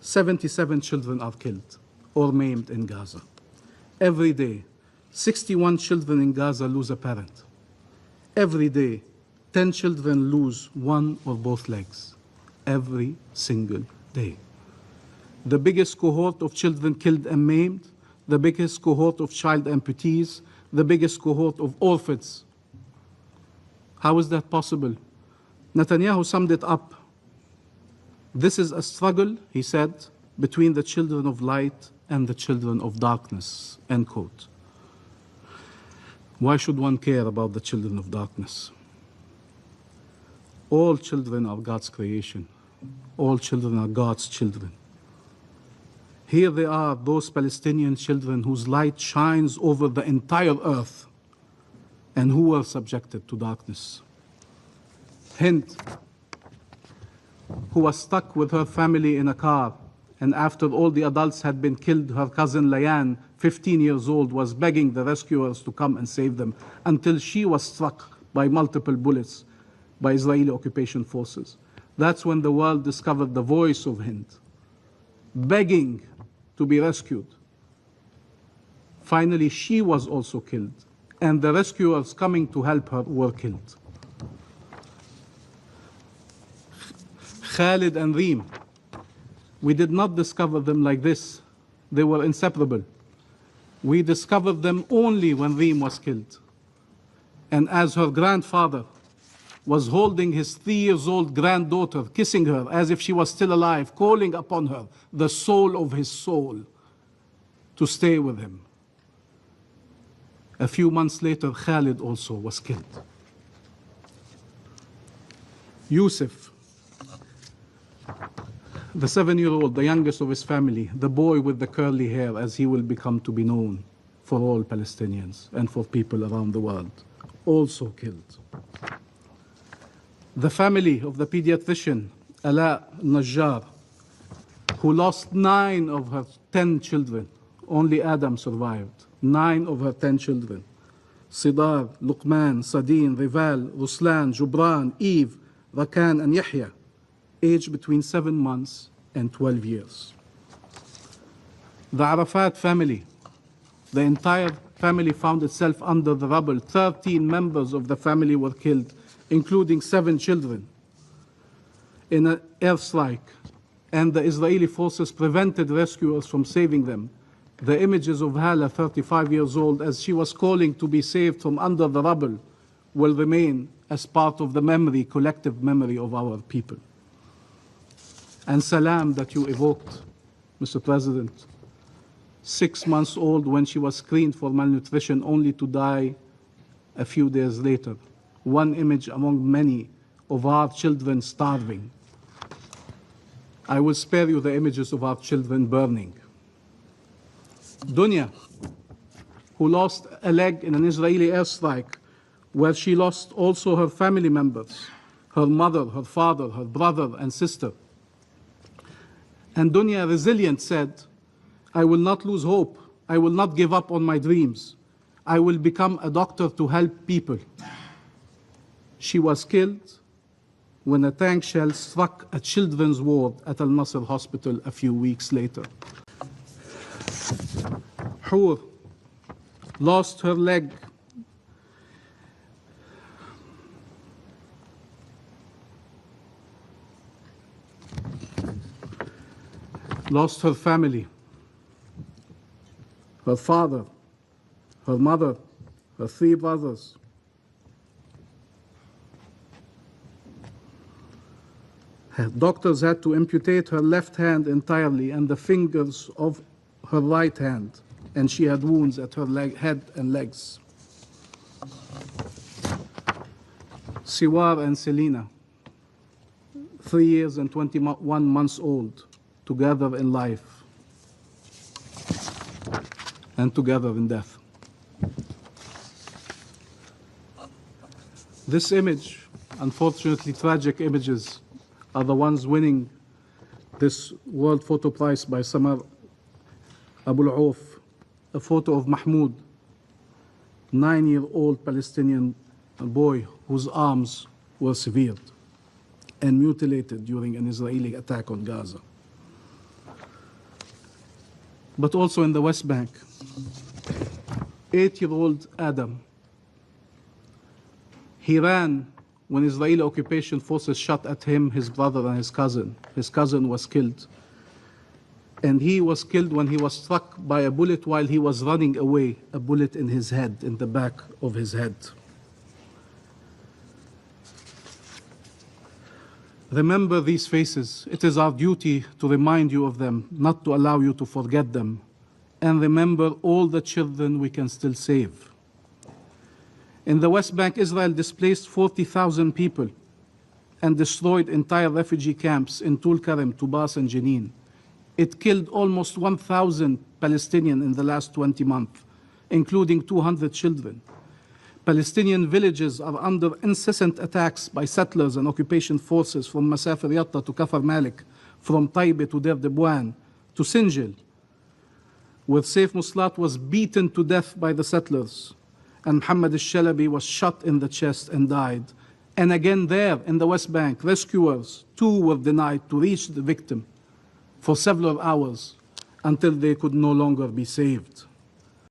77 children are killed or maimed in Gaza. Every day, 61 children in Gaza lose a parent. Every day, 10 children lose one or both legs. Every single day. The biggest cohort of children killed and maimed, the biggest cohort of child amputees, the biggest cohort of orphans. How is that possible? Netanyahu summed it up. This is a struggle, he said, between the children of light and the children of darkness, end quote. Why should one care about the children of darkness? All children are God's creation. All children are God's children. Here they are, those Palestinian children whose light shines over the entire earth and who were subjected to darkness. Hind, who was stuck with her family in a car, and after all the adults had been killed, her cousin Layan, 15 years old, was begging the rescuers to come and save them until she was struck by multiple bullets by Israeli occupation forces. That's when the world discovered the voice of Hind, begging to be rescued. Finally, she was also killed, and the rescuers coming to help her were killed. Khalid and Reem, we did not discover them like this. They were inseparable. We discovered them only when Reem was killed. And as her grandfather was holding his 3-year-old granddaughter, kissing her as if she was still alive, calling upon her, the soul of his soul, to stay with him. A few months later, Khalid also was killed. Youssef, the 7-year-old, the youngest of his family, the boy with the curly hair, as he will become to be known for all Palestinians and for people around the world, also killed. The family of the pediatrician, Alaa Najar, who lost 9 of her 10 children, only Adam survived, 9 of her 10 children, Sidar, Luqman, Sadin, Rival, Ruslan, Jubran, Eve, Rakan, and Yahya, aged between 7 months and 12 years. The Arafat family, the entire family found itself under the rubble. 13 members of the family were killed, including 7 children, in an airstrike, and the Israeli forces prevented rescuers from saving them. The images of Hala, 35 years old, as she was calling to be saved from under the rubble, will remain as part of the memory, collective memory of our people. And Salam, that you evoked, Mr. President, 6 months old when she was screened for malnutrition, only to die a few days later. One image among many of our children starving. I will spare you the images of our children burning. Dunya, who lost a leg in an Israeli airstrike, where she lost also her family members, her mother, her father, her brother and sister. And Dunya, resilient, said, I will not lose hope. I will not give up on my dreams. I will become a doctor to help people. She was killed when a tank shell struck a children's ward at Al-Nasr Hospital a few weeks later. Hur lost her leg lost her family, her father, her mother, her 3 brothers. Doctors had to amputate her left hand entirely and the fingers of her right hand, and she had wounds at her head and legs. Siwar and Selina, 3 years and 21 months old, together in life and together in death. This image, unfortunately tragic images, are the ones winning this World Photo Prize by Samar Abu al-Auf, a photo of Mahmoud, 9-year-old Palestinian boy whose arms were severed and mutilated during an Israeli attack on Gaza. but also in the West Bank. 8-year-old Adam. He ran when Israeli occupation forces shot at him, his brother, and his cousin. His cousin was killed. And he was killed when he was struck by a bullet while he was running away, a bullet in his head, in the back of his head. Remember these faces. It is our duty to remind you of them, not to allow you to forget them. And remember all the children we can still save. In the West Bank, Israel displaced 40,000 people and destroyed entire refugee camps in Tulkarem, Tubas, and Jenin. It killed almost 1,000 Palestinians in the last 20 months, including 200 children. Palestinian villages are under incessant attacks by settlers and occupation forces from Masafir Yatta to Kafar Malik, from Taibe to Der Debouan to Sinjil, where Saif Muslat was beaten to death by the settlers, and Muhammad al-Shalabi was shot in the chest and died. And again there in the West Bank, rescuers too were denied to reach the victim for several hours until they could no longer be saved.